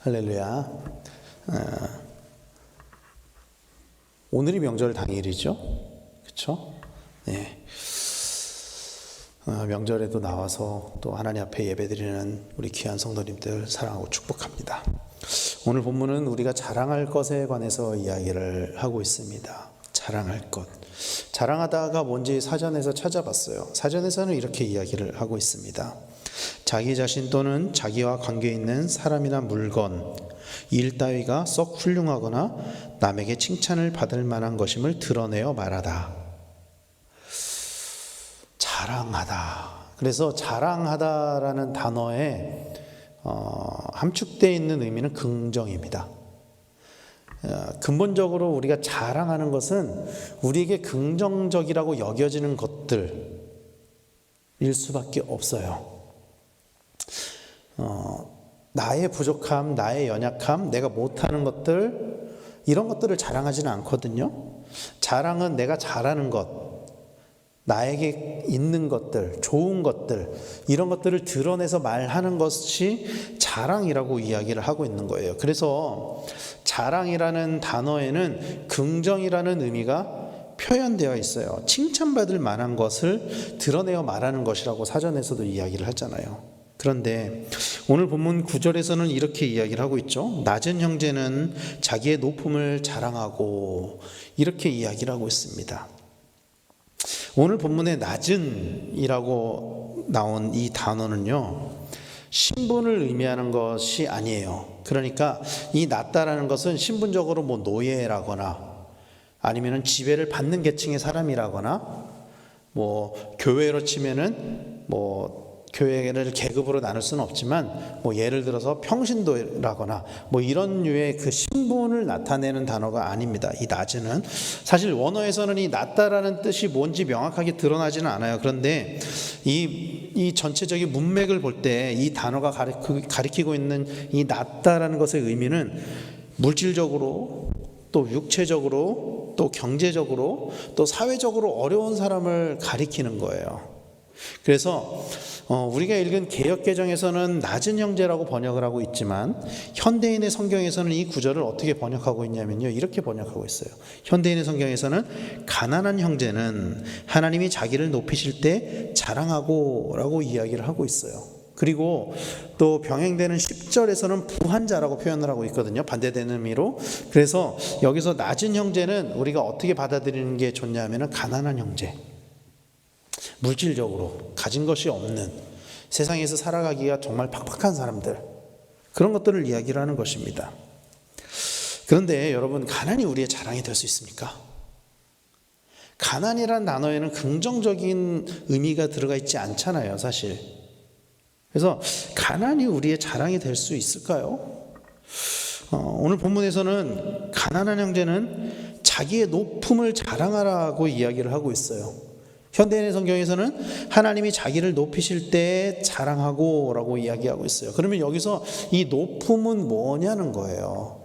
할렐루야. 오늘이 명절 당일이죠. 그렇죠? 네. 명절에도 나와서 또 하나님 앞에 예배드리는 우리 귀한 성도님들 사랑하고 축복합니다. 오늘 본문은 우리가 자랑할 것에 관해서 이야기를 하고 있습니다. 자랑할 것. 자랑하다가 뭔지 사전에서 찾아봤어요. 사전에서는 이렇게 이야기를 하고 있습니다. 자기 자신 또는 자기와 관계 있는 사람이나 물건, 일 따위가 썩 훌륭하거나 남에게 칭찬을 받을 만한 것임을 드러내어 말하다. 자랑하다. 그래서 자랑하다라는 단어에 함축되어 있는 의미는 긍정입니다. 근본적으로 우리가 자랑하는 것은 우리에게 긍정적이라고 여겨지는 것들일 수밖에 없어요. 나의 부족함, 나의 연약함, 내가 못하는 것들, 이런 것들을 자랑하지는 않거든요. 자랑은 내가 잘하는 것, 나에게 있는 것들, 좋은 것들, 이런 것들을 드러내서 말하는 것이 자랑이라고 이야기를 하고 있는 거예요. 그래서 자랑이라는 단어에는 긍정이라는 의미가 표현되어 있어요. 칭찬받을 만한 것을 드러내어 말하는 것이라고 사전에서도 이야기를 하잖아요. 그런데 오늘 본문 9절에서는 이렇게 이야기를 하고 있죠. 낮은 형제는 자기의 높음을 자랑하고, 이렇게 이야기를 하고 있습니다. 오늘 본문에 낮은이라고 나온 이 단어는요, 신분을 의미하는 것이 아니에요. 그러니까 이 낮다라는 것은 신분적으로 뭐 노예라거나 아니면은 지배를 받는 계층의 사람이라거나, 뭐 교회로 치면은 뭐 교회를 계급으로 나눌 수는 없지만 뭐 예를 들어서 평신도라거나 뭐 이런 류의 그 신분을 나타내는 단어가 아닙니다. 이 낮은은 사실 원어에서는 이 낮다라는 뜻이 뭔지 명확하게 드러나지는 않아요. 그런데 이 전체적인 문맥을 볼 때 이 단어가 가리키고 있는 이 낮다라는 것의 의미는 물질적으로, 또 육체적으로, 또 경제적으로, 또 사회적으로 어려운 사람을 가리키는 거예요. 그래서 우리가 읽은 개역개정에서는 낮은 형제라고 번역을 하고 있지만 현대인의 성경에서는 이 구절을 어떻게 번역하고 있냐면요, 이렇게 번역하고 있어요. 현대인의 성경에서는 가난한 형제는 하나님이 자기를 높이실 때 자랑하고 라고 이야기를 하고 있어요. 그리고 또 병행되는 10절에서는 부한자라고 표현을 하고 있거든요. 반대되는 의미로. 그래서 여기서 낮은 형제는 우리가 어떻게 받아들이는 게 좋냐면 가난한 형제, 물질적으로 가진 것이 없는, 세상에서 살아가기가 정말 팍팍한 사람들, 그런 것들을 이야기를 하는 것입니다. 그런데 여러분, 가난이 우리의 자랑이 될 수 있습니까? 가난이라는 단어에는 긍정적인 의미가 들어가 있지 않잖아요, 사실. 그래서 가난이 우리의 자랑이 될 수 있을까요? 오늘 본문에서는 가난한 형제는 자기의 높음을 자랑하라고 이야기를 하고 있어요. 현대인의 성경에서는 하나님이 자기를 높이실 때 자랑하고 라고 이야기하고 있어요. 그러면 여기서 이 높음은 뭐냐는 거예요.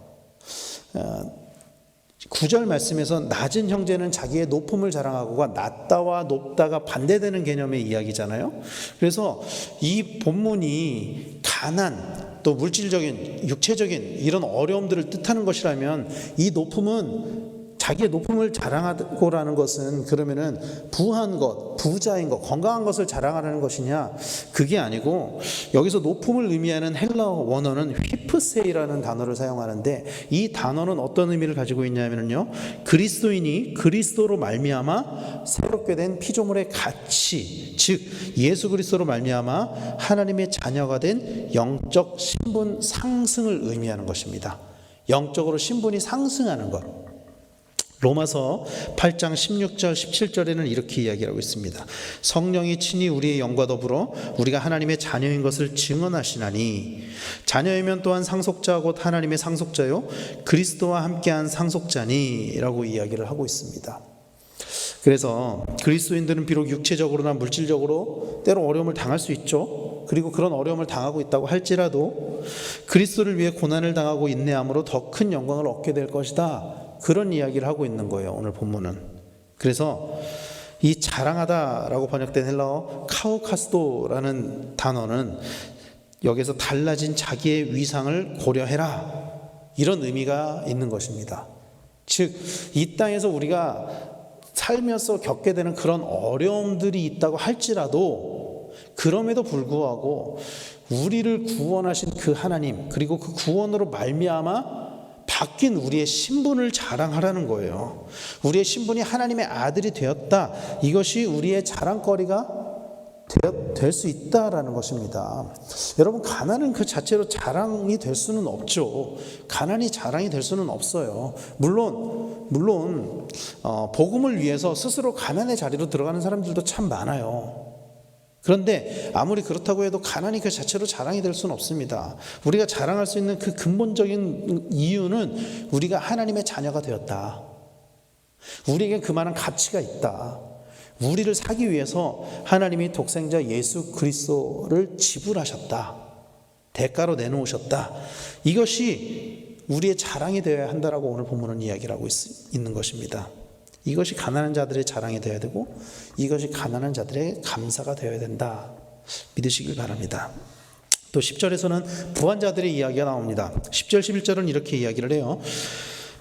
9절 말씀에서 낮은 형제는 자기의 높음을 자랑하고가 낮다와 높다가 반대되는 개념의 이야기잖아요. 그래서 이 본문이 가난, 또 물질적인, 육체적인 이런 어려움들을 뜻하는 것이라면 이 높음은, 자기의 높음을 자랑하고라는 것은 그러면은 부한 것, 부자인 것, 건강한 것을 자랑하라는 것이냐? 그게 아니고 여기서 높음을 의미하는 헬라어 원어는 휘프세이라는 단어를 사용하는데, 이 단어는 어떤 의미를 가지고 있냐면요, 그리스도인이 그리스도로 말미암아 새롭게 된 피조물의 가치, 즉 예수 그리스도로 말미암아 하나님의 자녀가 된 영적 신분 상승을 의미하는 것입니다. 영적으로 신분이 상승하는 것. 로마서 8장 16절 17절에는 이렇게 이야기하고 있습니다. 성령이 친히 우리의 영과 더불어 우리가 하나님의 자녀인 것을 증언하시나니, 자녀이면 또한 상속자 곧 하나님의 상속자요 그리스도와 함께한 상속자니 라고 이야기를 하고 있습니다. 그래서 그리스도인들은 비록 육체적으로나 물질적으로 때로 어려움을 당할 수 있죠. 그리고 그런 어려움을 당하고 있다고 할지라도 그리스도를 위해 고난을 당하고 인내함으로 더 큰 영광을 얻게 될 것이다, 그런 이야기를 하고 있는 거예요, 오늘 본문은. 그래서 이 자랑하다라고 번역된 헬라어 카우카스도라는 단어는 여기서 달라진 자기의 위상을 고려해라, 이런 의미가 있는 것입니다. 즉, 이 땅에서 우리가 살면서 겪게 되는 그런 어려움들이 있다고 할지라도 그럼에도 불구하고 우리를 구원하신 그 하나님, 그리고 그 구원으로 말미암아 바뀐 우리의 신분을 자랑하라는 거예요. 우리의 신분이 하나님의 아들이 되었다, 이것이 우리의 자랑거리가 될 수 있다라는 것입니다. 여러분, 가난은 그 자체로 자랑이 될 수는 없죠. 가난이 자랑이 될 수는 없어요. 물론 복음을 위해서 스스로 가난의 자리로 들어가는 사람들도 참 많아요. 그런데 아무리 그렇다고 해도 가난이 그 자체로 자랑이 될 수는 없습니다. 우리가 자랑할 수 있는 그 근본적인 이유는 우리가 하나님의 자녀가 되었다, 우리에게 그만한 가치가 있다, 우리를 사기 위해서 하나님이 독생자 예수 그리스도를 지불하셨다, 대가로 내놓으셨다, 이것이 우리의 자랑이 되어야 한다라고 오늘 본문은 이야기를 하고 있는 것입니다. 이것이 가난한 자들의 자랑이 되어야 되고, 이것이 가난한 자들의 감사가 되어야 된다, 믿으시길 바랍니다. 또 10절에서는 부한자들의 이야기가 나옵니다. 10절 11절은 이렇게 이야기를 해요.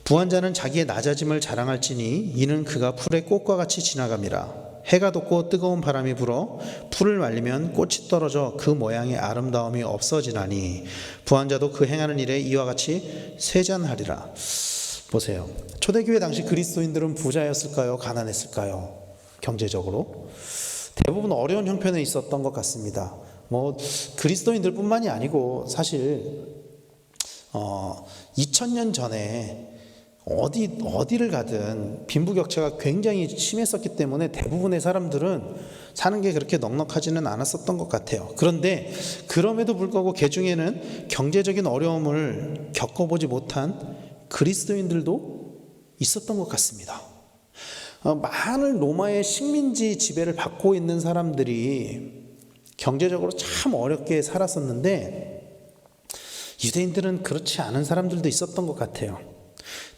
부한자는 자기의 낮아짐을 자랑할지니 이는 그가 풀의 꽃과 같이 지나감이라. 해가 돋고 뜨거운 바람이 불어 풀을 말리면 꽃이 떨어져 그 모양의 아름다움이 없어지나니 부한자도 그 행하는 일에 이와 같이 쇠잔하리라. 보세요. 초대교회 당시 그리스도인들은 부자였을까요? 가난했을까요? 경제적으로 대부분 어려운 형편에 있었던 것 같습니다. 그리스도인들 뿐만이 아니고 사실 2000년 전에 어디를 가든 빈부격차가 굉장히 심했었기 때문에 대부분의 사람들은 사는 게 그렇게 넉넉하지는 않았었던 것 같아요. 그런데 그럼에도 불구하고 그 중에는 경제적인 어려움을 겪어보지 못한 그리스도인들도 있었던 것 같습니다. 많은 로마의 식민지 지배를 받고 있는 사람들이 경제적으로 참 어렵게 살았었는데 유대인들은 그렇지 않은 사람들도 있었던 것 같아요.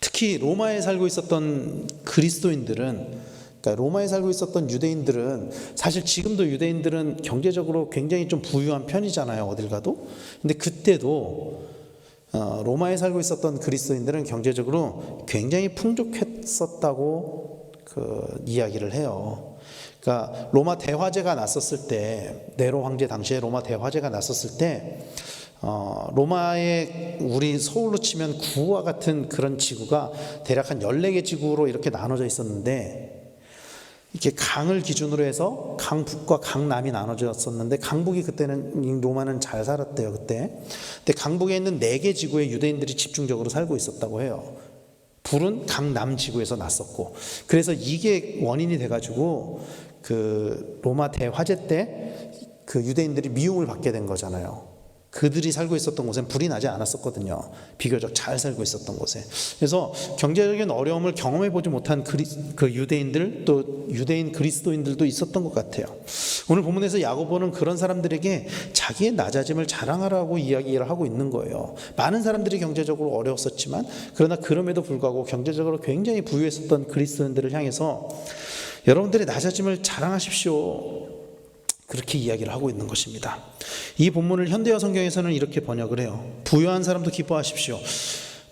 특히 로마에 살고 있었던 그리스도인들은, 그러니까 로마에 살고 있었던 유대인들은, 사실 지금도 유대인들은 경제적으로 굉장히 좀 부유한 편이잖아요, 어딜 가도. 근데 그때도 로마에 살고 있었던 그리스도인들은 경제적으로 굉장히 풍족했었다고 이야기를 해요. 그러니까 로마 대화제가 났었을 때, 네로 황제 당시에 로마 대화제가 났었을 때 로마의 우리 서울로 치면 구와 같은 그런 지구가 대략 한 14개 지구로 이렇게 나눠져 있었는데, 이렇게 강을 기준으로 해서 강북과 강남이 나눠졌었는데, 강북이 그때는 로마는 잘 살았대요, 그때. 근데 강북에 있는 4개 지구에 유대인들이 집중적으로 살고 있었다고 해요. 불은 강남 지구에서 났었고, 그래서 이게 원인이 돼가지고 그 로마 대화제 때 그 유대인들이 미움을 받게 된 거잖아요. 그들이 살고 있었던 곳엔 불이 나지 않았었거든요. 비교적 잘 살고 있었던 곳에. 그래서 경제적인 어려움을 경험해보지 못한 그 유대인들, 또 유대인 그리스도인들도 있었던 것 같아요. 오늘 본문에서 야고보는 그런 사람들에게 자기의 낮아짐을 자랑하라고 이야기를 하고 있는 거예요. 많은 사람들이 경제적으로 어려웠었지만, 그러나 그럼에도 불구하고 경제적으로 굉장히 부유했었던 그리스도인들을 향해서 여러분들의 낮아짐을 자랑하십시오, 그렇게 이야기를 하고 있는 것입니다. 이 본문을 현대어 성경에서는 이렇게 번역을 해요. 부유한 사람도 기뻐하십시오.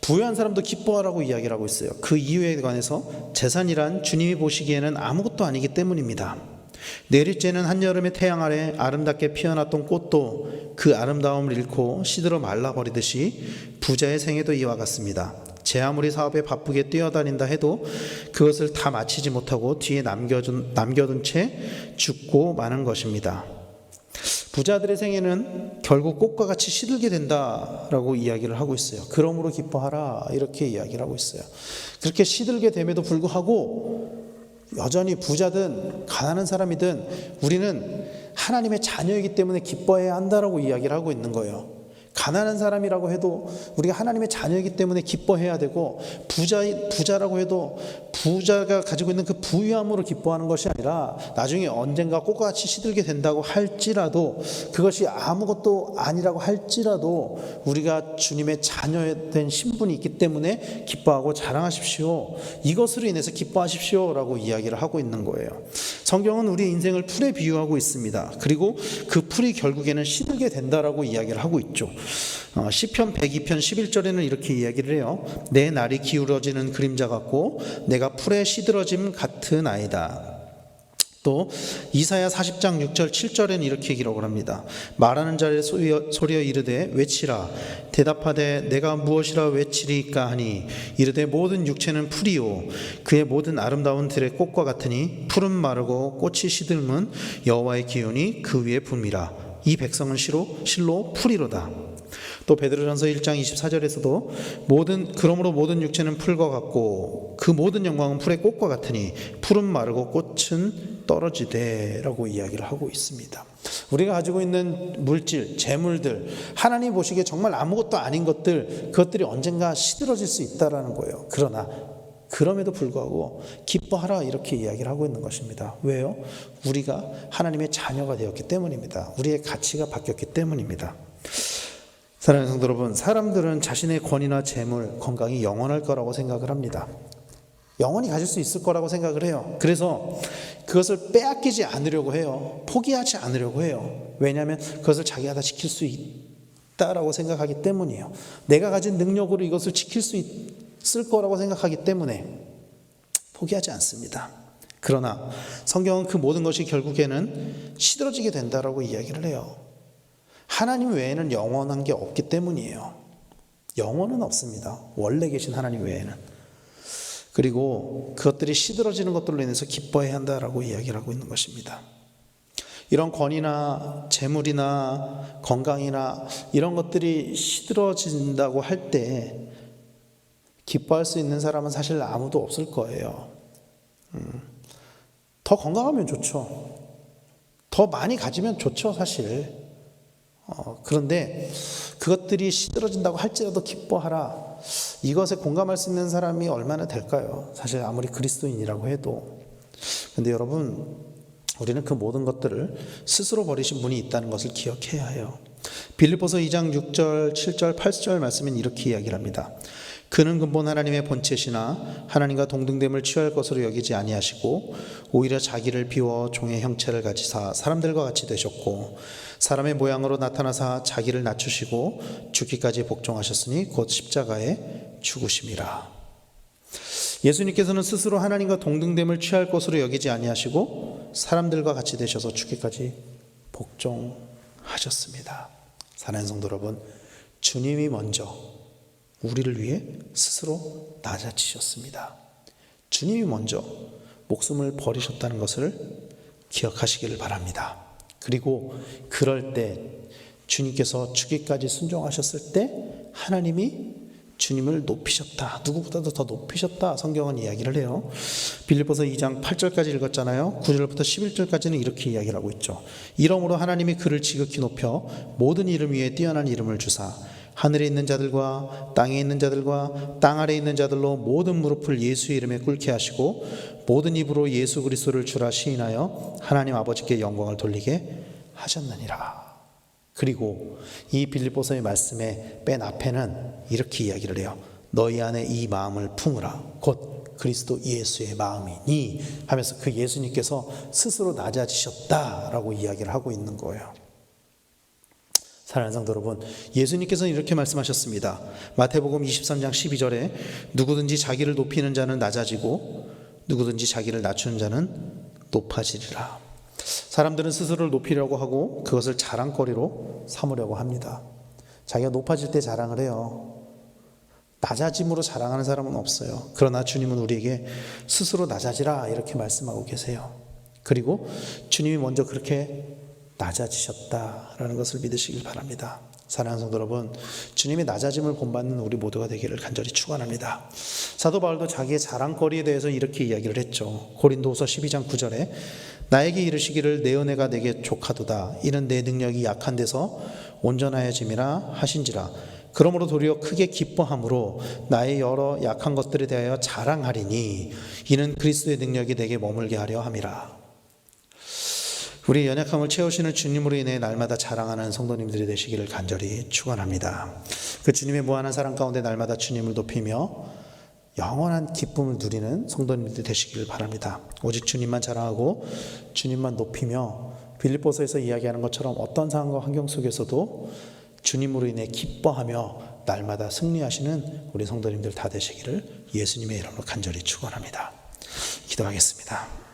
부유한 사람도 기뻐하라고 이야기를 하고 있어요. 그 이유에 관해서 재산이란 주님이 보시기에는 아무것도 아니기 때문입니다. 내리쬐는 한여름의 태양 아래 아름답게 피어났던 꽃도 그 아름다움을 잃고 시들어 말라버리듯이 부자의 생애도 이와 같습니다. 제 아무리 사업에 바쁘게 뛰어다닌다 해도 그것을 다 마치지 못하고 뒤에 남겨둔 채 죽고 마는 것입니다. 부자들의 생애는 결국 꽃과 같이 시들게 된다라고 이야기를 하고 있어요. 그러므로 기뻐하라, 이렇게 이야기를 하고 있어요. 그렇게 시들게 됨에도 불구하고 여전히 부자든 가난한 사람이든 우리는 하나님의 자녀이기 때문에 기뻐해야 한다라고 이야기를 하고 있는 거예요. 가난한 사람이라고 해도 우리가 하나님의 자녀이기 때문에 기뻐해야 되고, 부자라고 해도 부자가 가지고 있는 그 부유함으로 기뻐하는 것이 아니라 나중에 언젠가 꽃과 같이 시들게 된다고 할지라도, 그것이 아무것도 아니라고 할지라도 우리가 주님의 자녀된 신분이 있기 때문에 기뻐하고 자랑하십시오, 이것으로 인해서 기뻐하십시오 라고 이야기를 하고 있는 거예요. 성경은 우리의 인생을 풀에 비유하고 있습니다. 그리고 그 풀이 결국에는 시들게 된다라고 이야기를 하고 있죠. 시편 102편 11절에는 이렇게 이야기를 해요. 내 날이 기울어지는 그림자 같고 내가 풀에 시들어짐 같은 아이다. 또 이사야 40장 6절 7절에는 이렇게 기록을 합니다. 말하는 자의 소리여 이르되 외치라. 대답하되 내가 무엇이라 외치리까 하니 이르되 모든 육체는 풀이요 그의 모든 아름다운 들의 꽃과 같으니 풀은 마르고 꽃이 시들면 여호와의 기운이 그 위에 붐이라. 이 백성은 실로 풀이로다. 또 베드로전서 1장 24절에서도 그러므로 모든 육체는 풀과 같고 그 모든 영광은 풀의 꽃과 같으니 풀은 마르고 꽃은 떨어지되라고 이야기를 하고 있습니다. 우리가 가지고 있는 물질, 재물들, 하나님 보시기에 정말 아무것도 아닌 그것들이 언젠가 시들어질 수 있다라는 거예요. 그러나 그럼에도 불구하고 기뻐하라 이렇게 이야기를 하고 있는 것입니다. 왜요? 우리가 하나님의 자녀가 되었기 때문입니다. 우리의 가치가 바뀌었기 때문입니다. 사랑하는 성도 여러분, 사람들은 자신의 권위나 재물, 건강이 영원할 거라고 생각을 합니다. 영원히 가질 수 있을 거라고 생각을 해요. 그래서 그것을 빼앗기지 않으려고 해요. 포기하지 않으려고 해요. 왜냐하면 그것을 자기가 다 지킬 수 있다라고 생각하기 때문이에요. 내가 가진 능력으로 이것을 지킬 수 있을 거라고 생각하기 때문에 포기하지 않습니다. 그러나 성경은 그 모든 것이 결국에는 시들어지게 된다라고 이야기를 해요. 하나님 외에는 영원한 게 없기 때문이에요. 영원은 없습니다. 원래 계신 하나님 외에는. 그리고 그것들이 시들어지는 것들로 인해서 기뻐해야 한다라고 이야기를 하고 있는 것입니다. 이런 권위나 재물이나 건강이나 이런 것들이 시들어진다고 할 때 기뻐할 수 있는 사람은 사실 아무도 없을 거예요. 더 건강하면 좋죠. 더 많이 가지면 좋죠, 사실. 그런데 그것들이 시들어진다고 할지라도 기뻐하라. 이것에 공감할 수 있는 사람이 얼마나 될까요? 사실 아무리 그리스도인이라고 해도. 그런데 여러분, 우리는 그 모든 것들을 스스로 버리신 분이 있다는 것을 기억해야 해요. 빌립보서 2장 6절, 7절, 8절 말씀은 이렇게 이야기를 합니다. 그는 근본 하나님의 본체시나 하나님과 동등됨을 취할 것으로 여기지 아니하시고 오히려 자기를 비워 종의 형체를 가지사 사람들과 같이 되셨고 사람의 모양으로 나타나사 자기를 낮추시고 죽기까지 복종하셨으니 곧 십자가에 죽으심이라. 예수님께서는 스스로 하나님과 동등됨을 취할 것으로 여기지 아니하시고 사람들과 같이 되셔서 죽기까지 복종하셨습니다. 사랑하는 성도 여러분, 주님이 먼저 우리를 위해 스스로 낮아지셨습니다. 주님이 먼저 목숨을 버리셨다는 것을 기억하시기를 바랍니다. 그리고 그럴 때 주님께서 죽기까지 순종하셨을 때 하나님이 주님을 높이셨다. 누구보다도 더 높이셨다. 성경은 이야기를 해요. 빌립보서 2장 8절까지 읽었잖아요. 9절부터 11절까지는 이렇게 이야기를 하고 있죠. 이러므로 하나님이 그를 지극히 높여 모든 이름 위에 뛰어난 이름을 주사 하늘에 있는 자들과 땅에 있는 자들과 땅 아래에 있는 자들로 모든 무릎을 예수의 이름에 꿇게 하시고 모든 입으로 예수 그리스도를 주라 시인하여 하나님 아버지께 영광을 돌리게 하셨느니라. 그리고 이 빌립보서의 말씀의 맨 앞에는 이렇게 이야기를 해요. 너희 안에 이 마음을 품으라. 곧 그리스도 예수의 마음이니 하면서 그 예수님께서 스스로 낮아지셨다라고 이야기를 하고 있는 거예요. 사랑하는 성도 여러분, 예수님께서는 이렇게 말씀하셨습니다. 마태복음 23장 12절에 누구든지 자기를 높이는 자는 낮아지고 누구든지 자기를 낮추는 자는 높아지리라. 사람들은 스스로를 높이려고 하고 그것을 자랑거리로 삼으려고 합니다. 자기가 높아질 때 자랑을 해요. 낮아짐으로 자랑하는 사람은 없어요. 그러나 주님은 우리에게 스스로 낮아지라 이렇게 말씀하고 계세요. 그리고 주님이 먼저 그렇게 낮아지셨다라는 것을 믿으시길 바랍니다. 사랑하는 성도 여러분, 주님의 낮아짐을 본받는 우리 모두가 되기를 간절히 축원합니다. 사도 바울도 자기의 자랑거리에 대해서 이렇게 이야기를 했죠. 고린도후서 12장 9절에 나에게 이르시기를 내 은혜가 내게 족하도다. 이는 내 능력이 약한 데서 온전하여짐이라 하신지라. 그러므로 도리어 크게 기뻐함으로 나의 여러 약한 것들에 대하여 자랑하리니 이는 그리스도의 능력이 내게 머물게 하려 함이라. 우리 연약함을 채우시는 주님으로 인해 날마다 자랑하는 성도님들이 되시기를 간절히 축원합니다. 그 주님의 무한한 사랑 가운데 날마다 주님을 높이며 영원한 기쁨을 누리는 성도님들 되시길 바랍니다. 오직 주님만 자랑하고 주님만 높이며 빌립보서에서 이야기하는 것처럼 어떤 상황과 환경 속에서도 주님으로 인해 기뻐하며 날마다 승리하시는 우리 성도님들 다 되시기를 예수님의 이름으로 간절히 축원합니다. 기도하겠습니다.